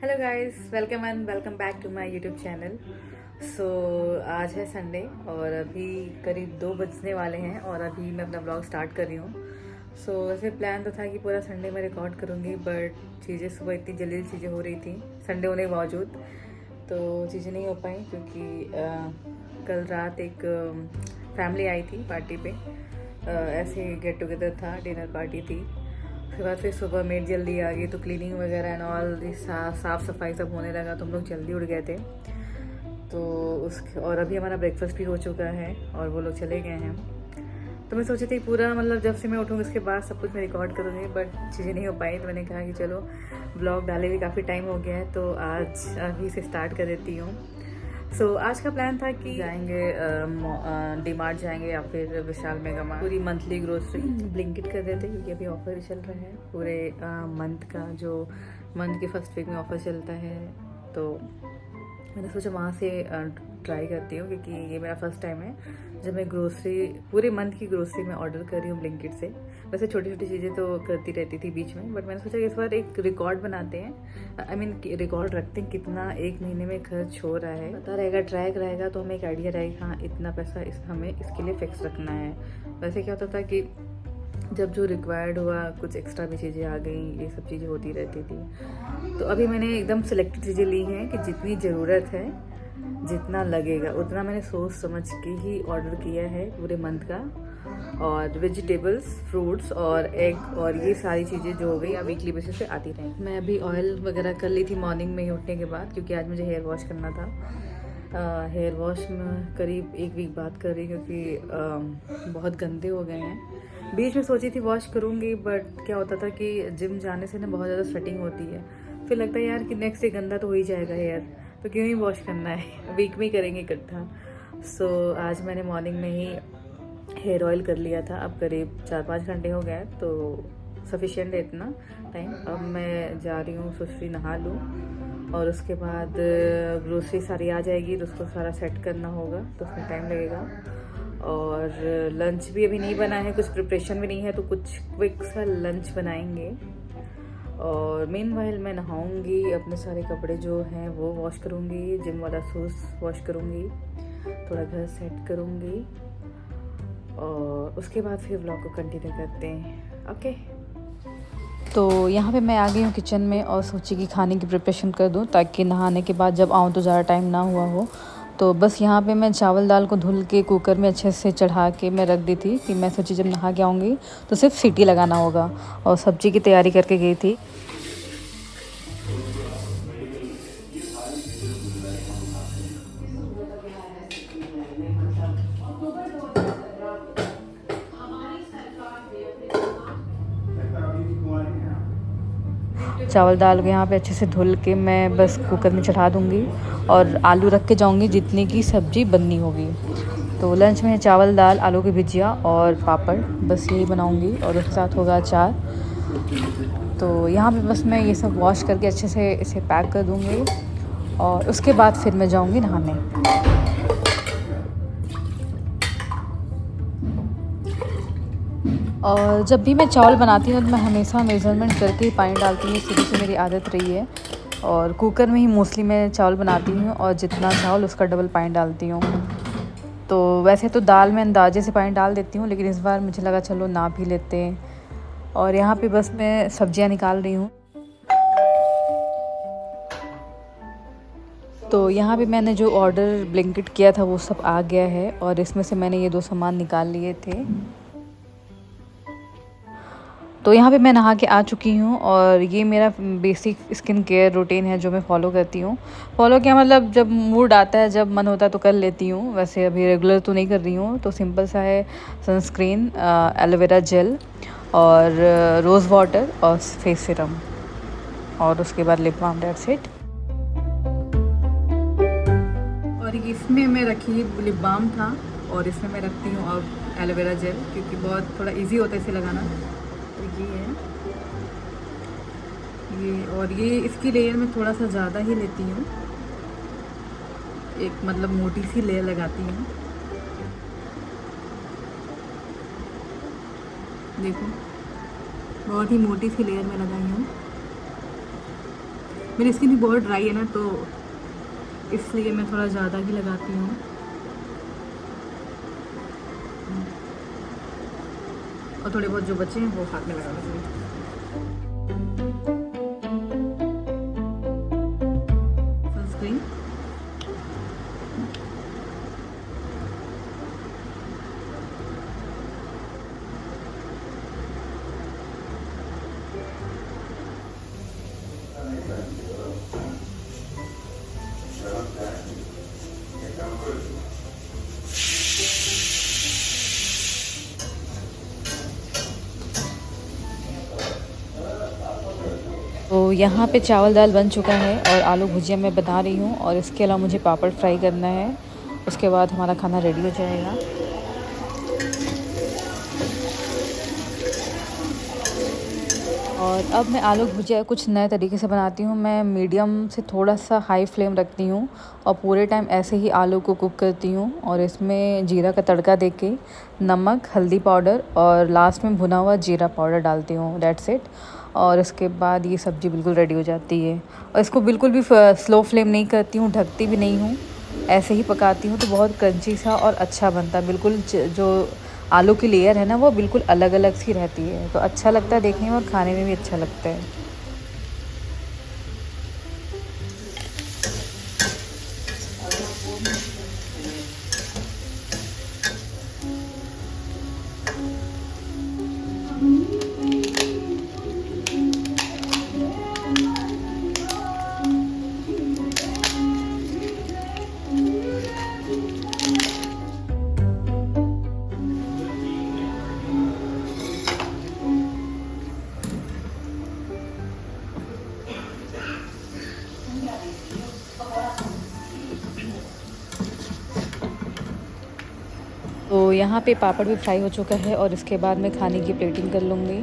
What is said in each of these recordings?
Hello guys, welcome and welcome back to my YouTube channel. So आज है Sunday और अभी करीब 2 बजने वाले हैं और अभी मैं अपना ब्लॉग स्टार्ट कर रही हूँ। सो वैसे प्लान तो था कि पूरा संडे मैं रिकॉर्ड करूँगी, बट चीज़ें सुबह इतनी जल्दी चीज़ें हो रही थी संडे होने के बावजूद, तो चीज़ें नहीं हो पाई क्योंकि कल रात एक फैमिली आई थी पार्टी पे। ऐसे गेट टुगेदर था, डिनर पार्टी थी। उसके बाद फिर सुबह मेड जल्दी आ गई तो क्लीनिंग वगैरह एंड ऑल साफ़ सफाई सब होने लगा, तो हम लोग जल्दी उठ गए थे। तो और अभी हमारा ब्रेकफास्ट भी हो चुका है और वो लोग चले गए हैं। तो मैं सोची थी पूरा मतलब जब से मैं उठूँगी उसके बाद सब कुछ मैं रिकॉर्ड करूँगी, बट चीज़ें नहीं हो पाई। तो मैंने कहा कि चलो ब्लॉग डाले भी काफ़ी टाइम हो गया है, तो आज अभी से स्टार्ट कर देती हूँ। सो आज का प्लान था कि जाएंगे डीमार्ट जाएंगे या फिर विशाल मेगा मार्ट, पूरी मंथली ग्रोसरी ब्लिंकिट कर देते क्योंकि अभी ऑफर चल रहा है पूरे मंथ का। जो मंथ के फर्स्ट वीक में ऑफर चलता है, तो मैंने सोचा वहाँ से ट्राई करती हूँ क्योंकि ये मेरा फर्स्ट टाइम है जब मैं ग्रोसरी पूरे मंथ की ग्रोसरी में ऑर्डर कर रही हूँ ब्लिंकिट से। वैसे छोटी छोटी चीज़ें तो करती रहती थी बीच में, बट मैंने सोचा इस बार एक रिकॉर्ड बनाते हैं। आई मीन रिकॉर्ड रखते हैं कितना एक महीने में खर्च हो रहा है, पता रहेगा, ट्रैक रहेगा, तो हमें एक आइडिया रहेगा हाँ इतना पैसा हमें इसके लिए फिक्स रखना है। वैसे क्या होता था कि जब जो रिक्वायर्ड हुआ कुछ एक्स्ट्रा भी चीज़ें आ गई, ये सब चीज़ें होती रहती थी। तो अभी मैंने एकदम सिलेक्टेड चीज़ें ली हैं कि जितनी ज़रूरत है, जितना लगेगा उतना मैंने सोच समझ के ही ऑर्डर किया है पूरे मंथ का। और वेजिटेबल्स, फ्रूट्स और एग और ये सारी चीज़ें जो हो गई अब वीकली बेसिस पे आती रहेंगी। मैं अभी ऑयल वगैरह कर ली थी मॉर्निंग में ही उठने के बाद, क्योंकि आज मुझे हेयर वॉश करना था। हेयर वॉश में करीब 1 वीक बाद कर रही क्योंकि बहुत गंदे हो गए हैं। बीच में सोची थी वॉश करूँगी, बट क्या होता था कि जिम जाने से ना बहुत ज़्यादा स्वेटिंग होती है, फिर लगता है यार कि नेक्स्ट डे गंदा तो हो ही जाएगा हेयर, तो क्यों ही वॉश करना है, वीक में ही करेंगे इकट्ठा। सो आज मैंने मॉर्निंग में ही हेयर ऑयल कर लिया था। अब करीब 4-5 घंटे हो गए, तो सफिशिएंट है इतना टाइम। अब मैं जा रही हूँ, सोच रही नहा लूँ और उसके बाद ग्रोसरी सारी आ जाएगी तो उसको सारा सेट करना होगा, तो उसमें टाइम लगेगा। और लंच भी अभी नहीं बना है, कुछ प्रिपरेशन भी नहीं है, तो कुछ क्विक सा लंच बनाएंगे। और मीनवाइल मैं नहाऊंगी, अपने सारे कपड़े जो हैं वो वॉश करूंगी, जिम वाला शूज़ वॉश करूंगी, थोड़ा घर सेट करूंगी और उसके बाद फिर व्लॉग को कंटिन्यू करते हैं। ओके, तो यहाँ पे मैं आ गई हूँ किचन में और सोची कि खाने की प्रिपरेशन कर दूँ ताकि नहाने के बाद जब आऊँ तो ज़्यादा टाइम ना हुआ हो। तो बस यहाँ पे मैं चावल दाल को धुल के कुकर में अच्छे से चढ़ा के मैं रख दी थी कि मैं सोची जब नहा के आऊँगी तो सिर्फ सीटी लगाना होगा। और सब्ज़ी की तैयारी करके गई थी। चावल दाल को यहाँ पे अच्छे से धुल के मैं बस कुकर में चढ़ा दूँगी और आलू रख के जाऊँगी जितनी की सब्ज़ी बननी होगी। तो लंच में चावल दाल, आलू की भुजिया और पापड़, बस यही बनाऊँगी और उसके साथ होगा अचार। तो यहाँ पे बस मैं ये सब वॉश करके अच्छे से इसे पैक कर दूँगी और उसके बाद फिर मैं जाऊँगी नहाने। और जब भी मैं चावल बनाती हूँ तो मैं हमेशा मेज़रमेंट करके ही पानी डालती हूँ, शुरू से मेरी आदत रही है। और कुकर में ही मोस्टली मैं चावल बनाती हूँ और जितना चावल उसका डबल पानी डालती हूँ। तो वैसे तो दाल में अंदाजे से पानी डाल देती हूँ, लेकिन इस बार मुझे लगा चलो ना भी लेते हैं। और यहाँ पे बस मैं सब्जियाँ निकाल रही हूँ। तो यहाँ पे मैंने जो ऑर्डर ब्लिंकिट किया था वो सब आ गया है और इसमें से मैंने ये 2 सामान निकाल लिए थे। तो यहाँ पे मैं नहा के आ चुकी हूँ और ये मेरा बेसिक स्किन केयर रूटीन है जो मैं फ़ॉलो करती हूँ। फ़ॉलो क्या मतलब, जब मूड आता है, जब मन होता है तो कर लेती हूँ, वैसे अभी रेगुलर तो नहीं कर रही हूँ। तो सिंपल सा है, सनस्क्रीन, एलोवेरा जेल और रोज़ वाटर और फेस सीरम और उसके बाद लिप बाम, दैट्स इट। और इसमें मैं रखी लिप बाम था और इसमें मैं रखती हूँ अब एलोवेरा जेल, क्योंकि बहुत थोड़ा इजी होता है इसे लगाना। तो ये है ये, और ये इसकी लेयर में थोड़ा सा ज़्यादा ही लेती हूँ, एक मतलब मोटी सी लेयर लगाती हूँ। देखो बहुत ही मोटी सी लेयर में लगाई हूँ। मेरी स्किन भी बहुत ड्राई है ना, तो इसलिए मैं थोड़ा ज़्यादा ही लगाती हूँ। और थोड़े बहुत जो बचे हैं वो हाथ में लगा लूँगी। सनस्क्रीन। तो यहाँ पे चावल दाल बन चुका है और आलू भुजिया मैं बना रही हूँ, और इसके अलावा मुझे पापड़ फ्राई करना है। उसके बाद हमारा खाना रेडी हो जाएगा। और अब मैं आलू भुजिया कुछ नए तरीके से बनाती हूँ। मैं मीडियम से थोड़ा सा हाई फ्लेम रखती हूँ और पूरे टाइम ऐसे ही आलू को कुक करती हूँ, और इसमें जीरा का तड़का देके नमक, हल्दी पाउडर और लास्ट में भुना हुआ जीरा पाउडर डालती हूँ। That's it. और इसके बाद ये सब्ज़ी बिल्कुल रेडी हो जाती है। और इसको बिल्कुल भी स्लो फ्लेम नहीं करती हूँ, ढकती भी नहीं हूँ, ऐसे ही पकाती हूँ, तो बहुत क्रंची सा और अच्छा बनता है। बिल्कुल जो आलू की लेयर है ना, वो बिल्कुल अलग अलग सी रहती है, तो अच्छा लगता है देखने में और खाने में भी अच्छा लगता है। तो यहाँ पे पापड़ भी फ्राई हो चुका है, और इसके बाद मैं खाने की प्लेटिंग कर लूँगी।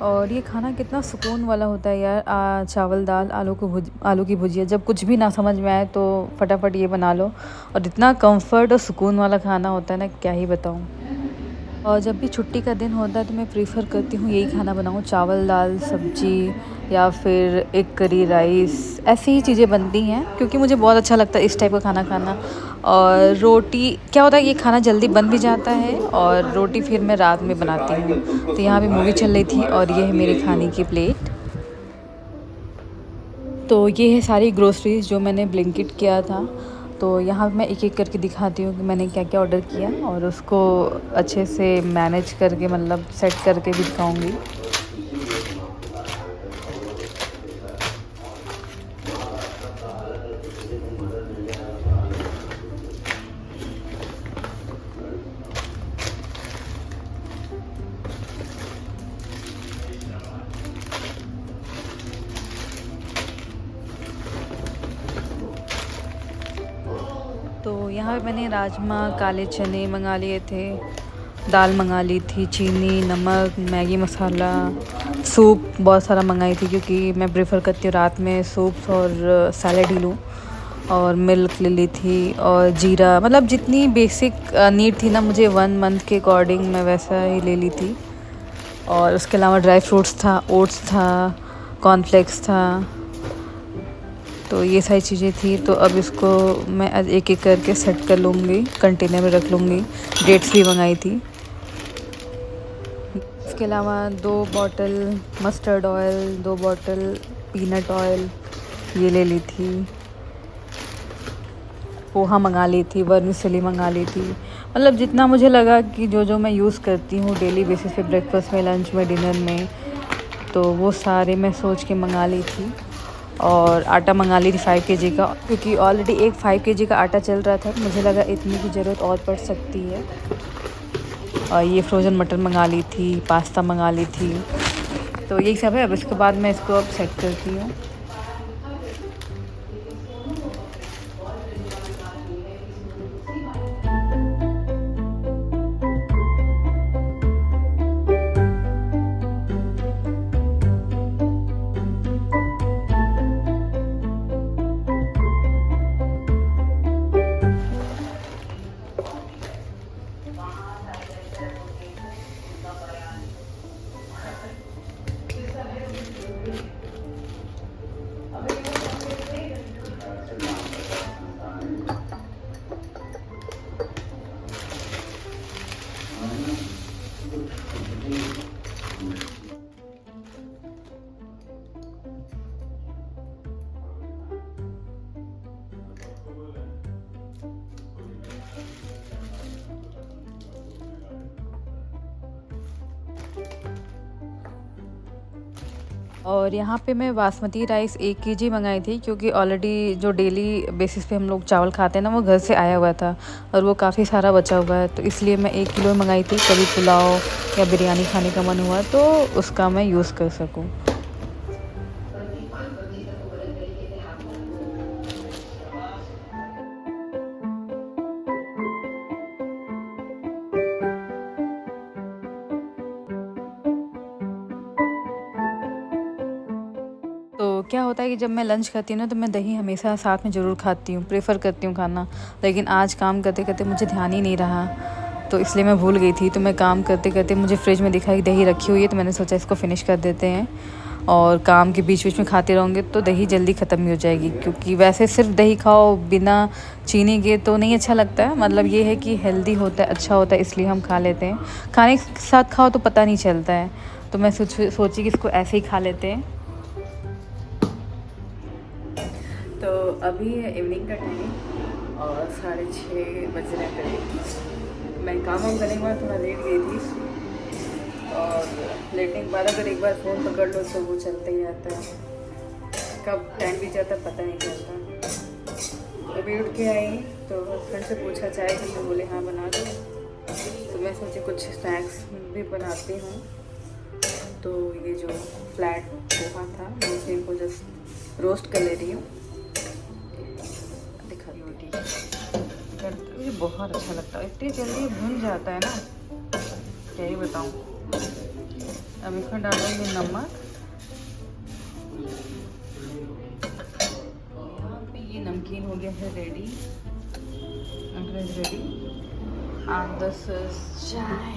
और ये खाना कितना सुकून वाला होता है यार। चावल दाल, आलू की भुजिया, जब कुछ भी ना समझ में आए तो फटाफट ये बना लो, और इतना कंफर्ट और सुकून वाला खाना होता है ना, क्या ही बताऊँ। और जब भी छुट्टी का दिन होता है तो मैं प्रीफर करती हूँ यही खाना बनाऊँ, चावल दाल सब्जी, या फिर एक करी राइस, ऐसी ही चीज़ें बनती हैं, क्योंकि मुझे बहुत अच्छा लगता है इस टाइप का खाना खाना। और रोटी क्या होता है, ये खाना जल्दी बन भी जाता है, और रोटी फिर मैं रात में बनाती हूँ। तो यहाँ पे मूवी चल रही थी, और ये है मेरे खाने की प्लेट। तो ये है सारी ग्रोसरीज़ जो मैंने ब्लिंकिट किया था। तो यहाँ मैं एक एक करके दिखाती हूँ कि मैंने क्या क्या ऑर्डर किया, और उसको अच्छे से मैनेज करके, मतलब सेट करके भी दिखाऊँगी। तो यहाँ पे मैंने राजमा, काले चने मंगा लिए थे, दाल मंगा ली थी, चीनी, नमक, मैगी मसाला, सूप बहुत सारा मंगाई थी, क्योंकि मैं प्रेफर करती हूँ रात में सूप्स और सैलेड ही लूँ। और मिल्क ले ली थी, और जीरा, मतलब जितनी बेसिक नीड थी ना मुझे 1 मंथ के अकॉर्डिंग, मैं वैसा ही ले ली थी। और उसके अलावा ड्राई फ्रूट्स था, ओट्स था, कॉर्नफ्लेक्स था, तो ये सारी चीज़ें थी। तो अब इसको मैं एक एक करके सेट कर लूँगी, कंटेनर में रख लूँगी। डेट्स भी मंगाई थी। इसके अलावा 2 bottle mustard oil, 2 bottle peanut oil ये ले ली थी। पोहा मंगा ली थी, वर्मिसेली मंगा ली थी, मतलब जितना मुझे लगा कि जो मैं यूज़ करती हूँ डेली बेसिस पे, ब्रेकफास्ट में, लंच में, डिनर में, तो वो सारे मैं सोच के मंगा ली थी। और आटा मंगा ली थी 5 केजी का, क्योंकि ऑलरेडी एक 5 केजी का आटा चल रहा था, तो मुझे लगा इतनी की ज़रूरत और पड़ सकती है। और ये फ्रोज़न मटर मंगा ली थी, पास्ता मंगा ली थी, तो यही सब है। अब इसके बाद मैं इसको अब सेट करती हूँ। और यहाँ पे मैं बासमती राइस 1 केजी मंगाई थी, क्योंकि ऑलरेडी जो डेली बेसिस पे हम लोग चावल खाते हैं ना, वो घर से आया हुआ था और वो काफ़ी सारा बचा हुआ है, तो इसलिए मैं 1 किलो मंगाई थी। कभी पुलाव या बिरयानी खाने का मन हुआ तो उसका मैं यूज़ कर सकूँ। तो क्या होता है कि जब मैं लंच करती हूँ ना, तो मैं दही हमेशा साथ में ज़रूर खाती हूँ, प्रेफर करती हूँ खाना। लेकिन आज काम करते करते मुझे ध्यान ही नहीं रहा, तो इसलिए मैं भूल गई थी। तो मैं काम करते करते मुझे फ्रिज में दिखा कि दही रखी हुई है, तो मैंने सोचा इसको फ़िनिश कर देते हैं। और काम के बीच बीच में खाते रहोगे तो दही जल्दी ख़त्म ही हो जाएगी, क्योंकि वैसे सिर्फ दही खाओ बिना चीनी के तो नहीं अच्छा लगता है। मतलब ये है कि हेल्दी होता है, अच्छा होता है, इसलिए हम खा लेते हैं। खाने के साथ खाओ तो पता नहीं चलता है, तो मैं सोची कि इसको ऐसे ही खा लेते हैं। तो अभी है इवनिंग का टाइम और 6:30 बज रहे करीब। मैं काम वाम करने के बाद थोड़ा लेट गई थी, और लेटने के बाद अगर एक बार फ़ोन पकड़ लो तो वो चलते ही आता है, कब टाइम बीत जाता पता नहीं चलता। अभी उठ के आई तो हस्बैंड से पूछा चाय कि, मैं बोले हाँ बना दो। तो मैं सोची कुछ स्नैक्स भी बनाती हूँ। तो ये जो फ्लैट पोहा था, मैं इसी को जस्ट रोस्ट कर ले रही हूँ। मुझे बहुत अच्छा लगता है, इतनी जल्दी भुन जाता है ना, क्या ही बताऊँ। अब इसमें डालेंगे नमक। यहाँ पे ये नमकीन हो गया है ready, ready. And this is चाय।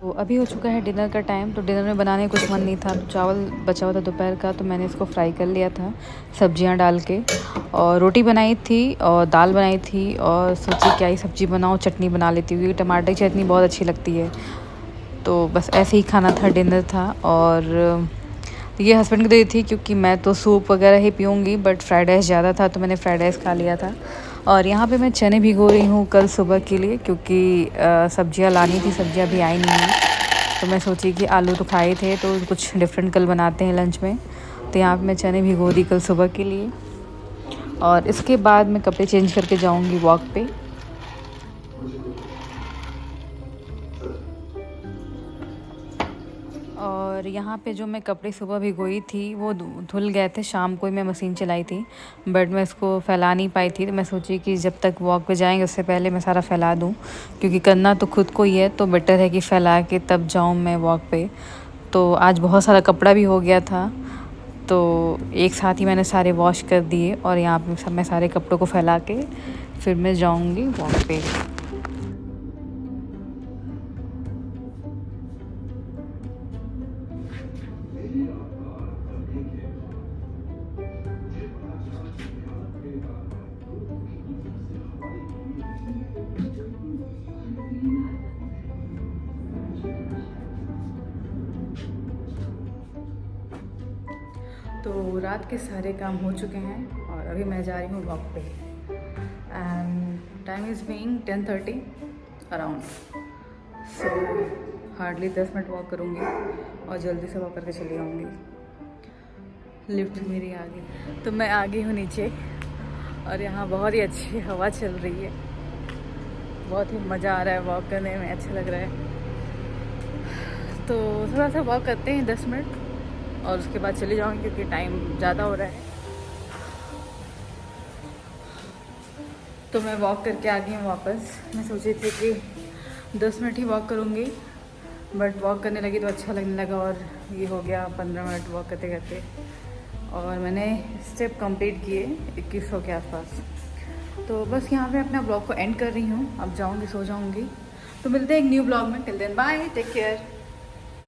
तो अभी हो चुका है डिनर का टाइम। तो डिनर में बनाने का कुछ मन नहीं था, तो चावल बचा हुआ था दोपहर का, तो मैंने इसको फ्राई कर लिया था सब्जियां डाल के। और रोटी बनाई थी और दाल बनाई थी, और सोची क्या ही सब्ज़ी बनाऊँ, चटनी बना लेती हूँ, क्योंकि टमाटर की चटनी बहुत अच्छी लगती है। तो बस ऐसे ही खाना था, डिनर था। और ये हस्बैंड को दे दी थी, क्योंकि मैं तो सूप वगैरह ही पीऊँगी, बट फ्राइड राइस ज़्यादा था तो मैंने फ्राइड राइस खा लिया था। और यहाँ पे मैं चने भिगो रही हूँ कल सुबह के लिए, क्योंकि सब्जियाँ लानी थी, सब्जियाँ भी आई नहीं हैं। तो मैं सोची कि आलू तो खाए थे, तो कुछ डिफरेंट कल बनाते हैं लंच में। तो यहाँ पे मैं चने भिगो दी कल सुबह के लिए, और इसके बाद मैं कपड़े चेंज करके जाऊँगी वॉक पे। और यहाँ पे जो मैं कपड़े सुबह भिगोई थी वो धुल गए थे, शाम को ही मैं मशीन चलाई थी, बट मैं इसको फैला नहीं पाई थी। तो मैं सोची कि जब तक वॉक पे जाएंगे उससे पहले मैं सारा फैला दूँ, क्योंकि करना तो खुद को ही है, तो बेटर है कि फैला के तब जाऊँ मैं वॉक पे। तो आज बहुत सारा कपड़ा भी हो गया था, तो एक साथ ही मैंने सारे वॉश कर दिए, और यहाँ पे मैं सारे कपड़ों को फैला के फिर मैं जाऊँगी वॉक पे। तो रात के सारे काम हो चुके हैं और अभी मैं जा रही हूँ वॉक पे। And time is being 10:30 around. So hardly 10 minute walk करूँगी और जल्दी से वॉक करके चली आऊँगी। लिफ्ट मेरी आ गई, तो मैं आ गई हूँ नीचे, और यहाँ बहुत ही अच्छी हवा चल रही है, बहुत ही मज़ा आ रहा है वॉक करने में, अच्छा लग रहा है। तो थोड़ा सा वॉक करते हैं 10 मिनट, और उसके बाद चले जाऊँगी, क्योंकि टाइम ज़्यादा हो रहा है। तो मैं वॉक करके आ गई हूँ वापस। मैं सोची थी कि 10 मिनट ही वॉक करूँगी, बट वॉक करने लगी तो अच्छा लगने लगा, और ये हो गया 15 मिनट वॉक करते करते, और मैंने स्टेप कंप्लीट किए 2100 के आसपास। तो बस यहाँ पे अपना ब्लॉग को एंड कर रही हूँ। अब जाऊँगी, सो जाऊँगी, तो मिलते हैं एक न्यू ब्लॉग में, till then bye, take care.